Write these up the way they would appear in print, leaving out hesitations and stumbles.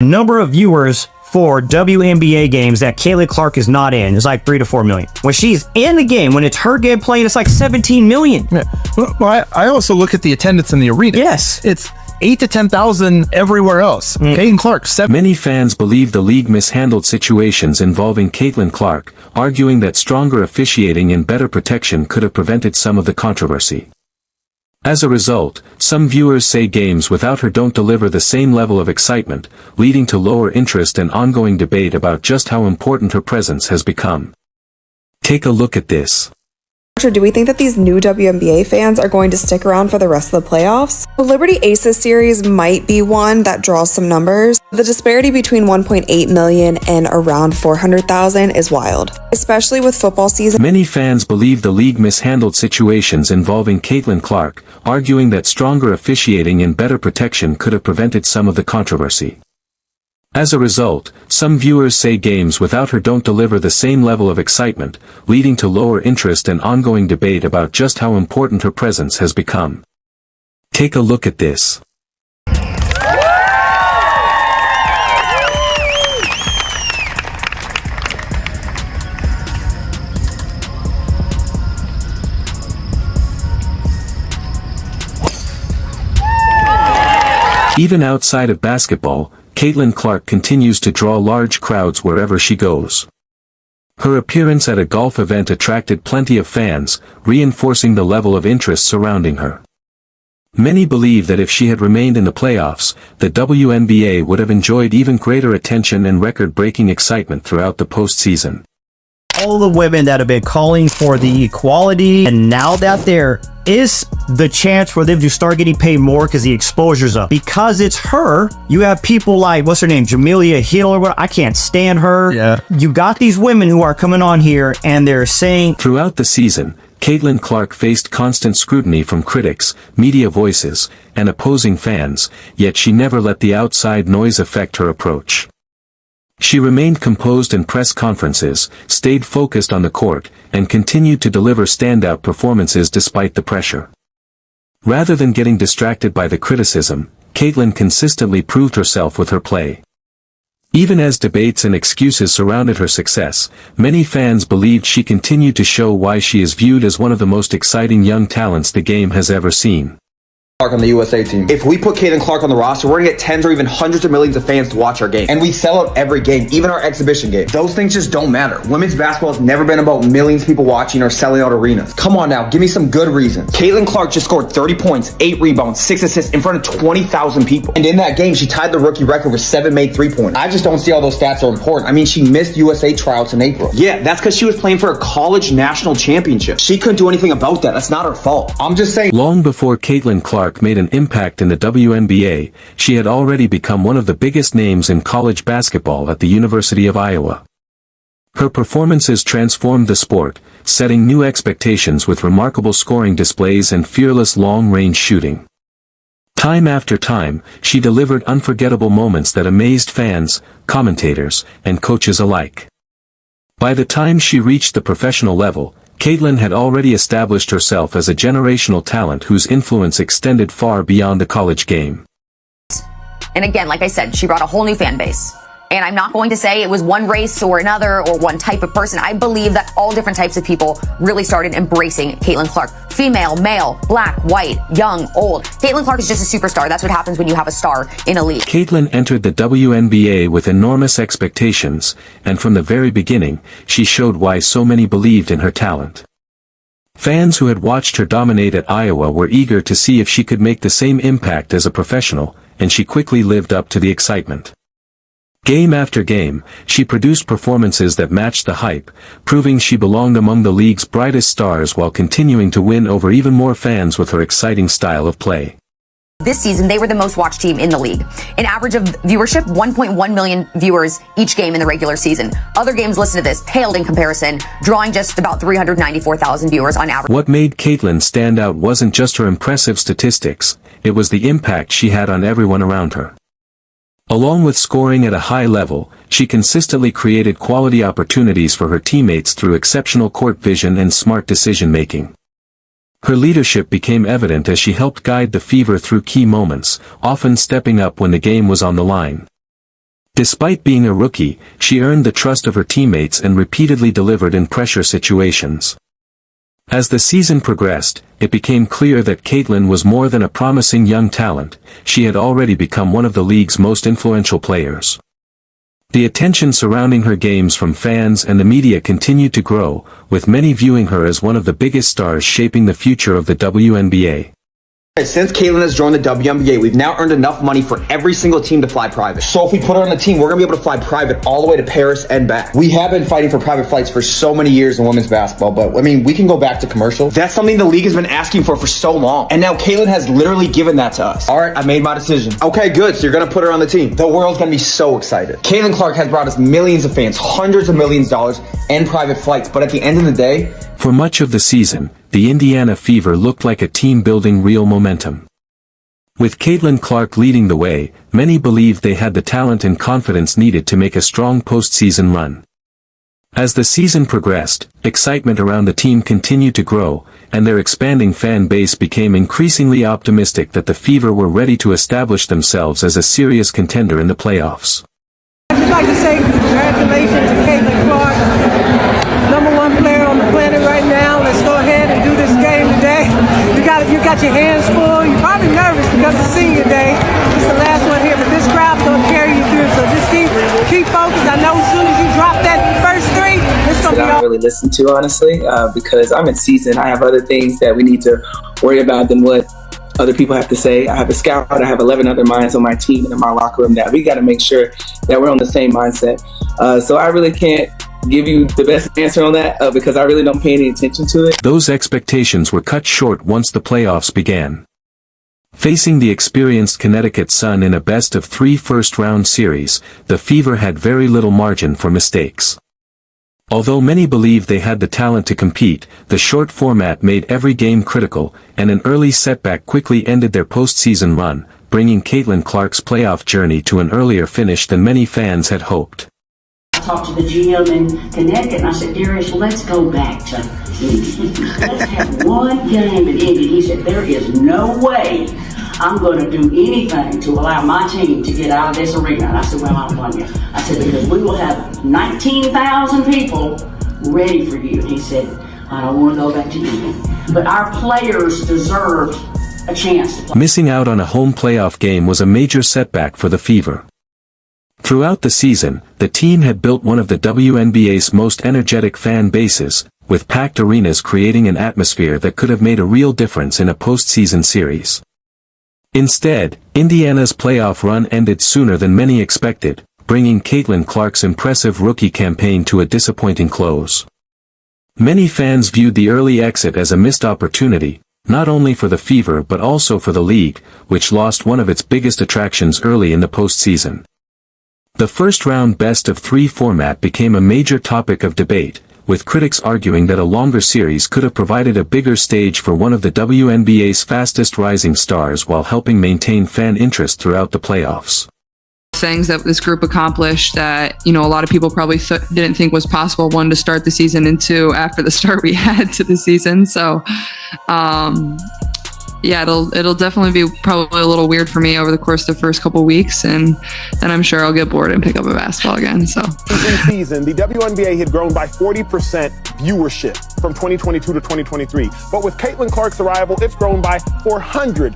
Number of viewers for WNBA games that Caitlin Clark is not in is like 3 to 4 million. When she's in the game, when it's her game playing, it's like 17 million. Yeah. Well, I also look at the attendance in the arena. Yes. It's 8 to 10,000 everywhere else. Caitlin Clark, 7. Many fans believe the league mishandled situations involving Caitlin Clark, arguing that stronger officiating and better protection could have prevented some of the controversy. As a result, some viewers say games without her don't deliver the same level of excitement, leading to lower interest and ongoing debate about just how important her presence has become. Take a look at this. Do we think that these new WNBA fans are going to stick around for the rest of the playoffs? The Liberty Aces series might be one that draws some numbers. The disparity between 1.8 million and around 400,000 is wild, especially with football season. Many fans believe the league mishandled situations involving Caitlin Clark, arguing that stronger officiating and better protection could have prevented some of the controversy. As a result, some viewers say games without her don't deliver the same level of excitement, leading to lower interest and ongoing debate about just how important her presence has become. Take a look at this. Even outside of basketball, Caitlin Clark continues to draw large crowds wherever she goes. Her appearance at a golf event attracted plenty of fans, reinforcing the level of interest surrounding her. Many believe that if she had remained in the playoffs, the WNBA would have enjoyed even greater attention and record-breaking excitement throughout the postseason. All the women that have been calling for the equality, and now that there is the chance for them to start getting paid more because the exposure's up. Because it's her, you have people like, what's her name, Jamelia Hill or what? I can't stand her. Yeah. You got these women who are coming on here and they're saying... Throughout the season, Caitlin Clark faced constant scrutiny from critics, media voices, and opposing fans, yet she never let the outside noise affect her approach. She remained composed in press conferences, stayed focused on the court, and continued to deliver standout performances despite the pressure. Rather than getting distracted by the criticism, Caitlin consistently proved herself with her play. Even as debates and excuses surrounded her success, many fans believed she continued to show why she is viewed as one of the most exciting young talents the game has ever seen. Clark on the USA team. If we put Caitlin Clark on the roster, we're gonna get tens or even hundreds of millions of fans to watch our game. And we sell out every game, even our exhibition game. Those things just don't matter. Women's basketball has never been about millions of people watching or selling out arenas. Come on now, give me some good reasons. Caitlin Clark just scored 30 points, 8 rebounds, 6 assists in front of 20,000 people. And in that game, she tied the rookie record with 7 made three-pointers. I just don't see how those stats are important. I mean, she missed USA tryouts in April. Yeah, that's because she was playing for a college national championship. She couldn't do anything about that. That's not her fault. I'm just saying. Long before Caitlin Clark made an impact in the WNBA, she had already become one of the biggest names in college basketball at the University of Iowa. Her performances transformed the sport, setting new expectations with remarkable scoring displays and fearless long-range shooting. Time after time, she delivered unforgettable moments that amazed fans, commentators, and coaches alike. By the time she reached the professional level, Caitlin had already established herself as a generational talent whose influence extended far beyond the college game. And again, like I said, she brought a whole new fan base. And I'm not going to say it was one race or another or one type of person. I believe that all different types of people really started embracing Caitlin Clark. Female, male, black, white, young, old. Caitlin Clark is just a superstar. That's what happens when you have a star in a league. Caitlin entered the WNBA with enormous expectations, and from the very beginning, she showed why so many believed in her talent. Fans who had watched her dominate at Iowa were eager to see if she could make the same impact as a professional, and she quickly lived up to the excitement. Game after game, she produced performances that matched the hype, proving she belonged among the league's brightest stars while continuing to win over even more fans with her exciting style of play. This season, they were the most watched team in the league. An average of viewership, 1.1 million viewers each game in the regular season. Other games listed to this paled in comparison, drawing just about 394,000 viewers on average. What made Caitlin stand out wasn't just her impressive statistics, it was the impact she had on everyone around her. Along with scoring at a high level, she consistently created quality opportunities for her teammates through exceptional court vision and smart decision-making. Her leadership became evident as she helped guide the Fever through key moments, often stepping up when the game was on the line. Despite being a rookie, she earned the trust of her teammates and repeatedly delivered in pressure situations. As the season progressed, it became clear that Caitlin was more than a promising young talent. She had already become one of the league's most influential players. The attention surrounding her games from fans and the media continued to grow, with many viewing her as one of the biggest stars shaping the future of the WNBA. Since Caitlin has joined the WNBA, we've now earned enough money for every single team to fly private. So if we put her on the team, we're going to be able to fly private all the way to Paris and back. We have been fighting for private flights for so many years in women's basketball, but I mean, we can go back to commercial. That's something the league has been asking for so long. And now Caitlin has literally given that to us. All right, I made my decision. Okay, good. So you're going to put her on the team. The world's going to be so excited. Caitlin Clark has brought us millions of fans, hundreds of millions of dollars, and private flights. But at the end of the day, for much of the season, the Indiana Fever looked like a team building real momentum. With Caitlin Clark leading the way, many believed they had the talent and confidence needed to make a strong postseason run. As the season progressed, excitement around the team continued to grow, and their expanding fan base became increasingly optimistic that the Fever were ready to establish themselves as a serious contender in the playoffs. I'd just like to say congratulations to Caitlin Clark, #1 player on the planet right now. Let's go ahead and do this game today. You got your hands full. You're probably nervous because it's senior day. It's the last one here, but this crowd's going to carry you through. So just keep focused. I know as soon as you drop that first three, it's going to be I don't really listen to, honestly, because I'm in season. I have other things that we need to worry about than what other people have to say. I have a scout. I have 11 other minds on my team and in my locker room that we got to make sure that we're on the same mindset. So I really can't give you the best answer on that because I really don't pay any attention to it. Those expectations were cut short once the playoffs began. Facing the experienced Connecticut Sun in a best-of-3 first-round series, the Fever had very little margin for mistakes. Although many believed they had the talent to compete, the short format made every game critical, and an early setback quickly ended their postseason run, bringing Caitlin Clark's playoff journey to an earlier finish than many fans had hoped. I talked to the GM in Connecticut and I said, Darius, let's go back to Indy. Let's have one game in Indy. He said, there is no way I'm going to do anything to allow my team to get out of this arena. And I said, well, I don't blame you. I said, because we will have 19,000 people ready for you. And he said, I don't want to go back to Indy. But our players deserved a chance to play. Missing out on a home playoff game was a major setback for the Fever. Throughout the season, the team had built one of the WNBA's most energetic fan bases, with packed arenas creating an atmosphere that could have made a real difference in a postseason series. Instead, Indiana's playoff run ended sooner than many expected, bringing Caitlin Clark's impressive rookie campaign to a disappointing close. Many fans viewed the early exit as a missed opportunity, not only for the Fever but also for the league, which lost one of its biggest attractions early in the postseason. The first-round best-of-3 format became a major topic of debate, with critics arguing that a longer series could have provided a bigger stage for one of the WNBA's fastest rising stars while helping maintain fan interest throughout the playoffs. Things that this group accomplished that, a lot of people probably didn't think was possible, one, to start the season, and two, after the start we had to the season. So, yeah, it'll definitely be probably a little weird for me over the course of the first couple weeks, and then I'm sure I'll get bored and pick up a basketball again. So, in season, the WNBA had grown by 40% viewership from 2022 to 2023, but with Caitlin Clark's arrival, it's grown by 400%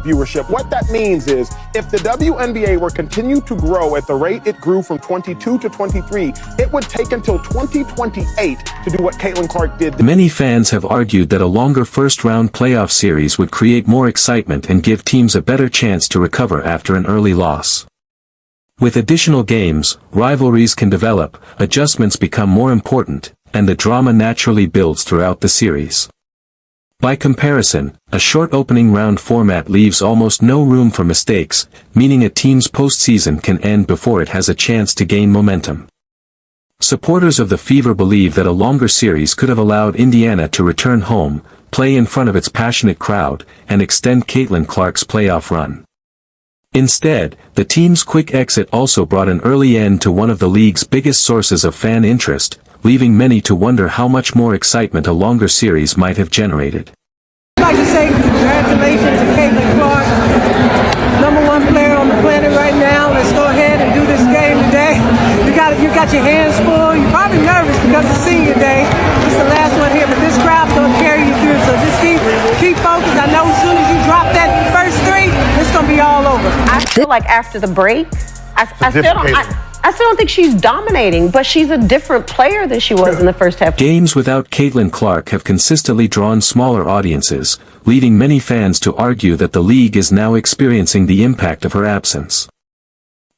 viewership. What that means is, if the WNBA were continue to grow at the rate it grew from 22 to 23, it would take until 2028 to do what Caitlin Clark did. Many fans have argued that a longer first-round playoff series would create more excitement and give teams a better chance to recover after an early loss. With additional games, rivalries can develop, adjustments become more important, and the drama naturally builds throughout the series. By comparison, a short opening round format leaves almost no room for mistakes, meaning a team's postseason can end before it has a chance to gain momentum. Supporters of the Fever believe that a longer series could have allowed Indiana to return home, play in front of its passionate crowd, and extend Caitlin Clark's playoff run. Instead, the team's quick exit also brought an early end to one of the league's biggest sources of fan interest, leaving many to wonder how much more excitement a longer series might have generated. I'd like to say congratulations to Caitlin Clark, #1 player on the planet right now. Let's go ahead and do this game got your hands full. You're probably nervous because it's senior day. It's the last one here, but this crowd's gonna carry you through. So just keep focused. I know as soon as you drop that first three, it's gonna be all over. I feel like after the break, I still don't think she's dominating, but she's a different player than she was in the first half. Games without Caitlin Clark have consistently drawn smaller audiences, leading many fans to argue that the league is now experiencing the impact of her absence.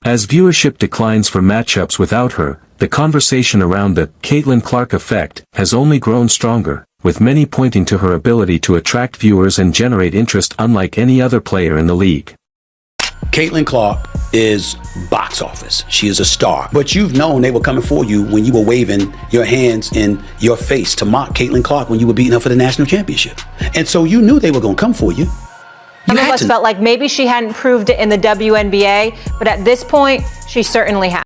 As viewership declines for matchups without her, the conversation around the Caitlin Clark effect has only grown stronger, with many pointing to her ability to attract viewers and generate interest unlike any other player in the league. Caitlin Clark is box office. She is a star. But you've known they were coming for you when you were waving your hands in your face to mock Caitlin Clark when you were beating her for the national championship. And so you knew they were going to come for you. Some of us felt like maybe she hadn't proved it in the WNBA, but at this point, she certainly has.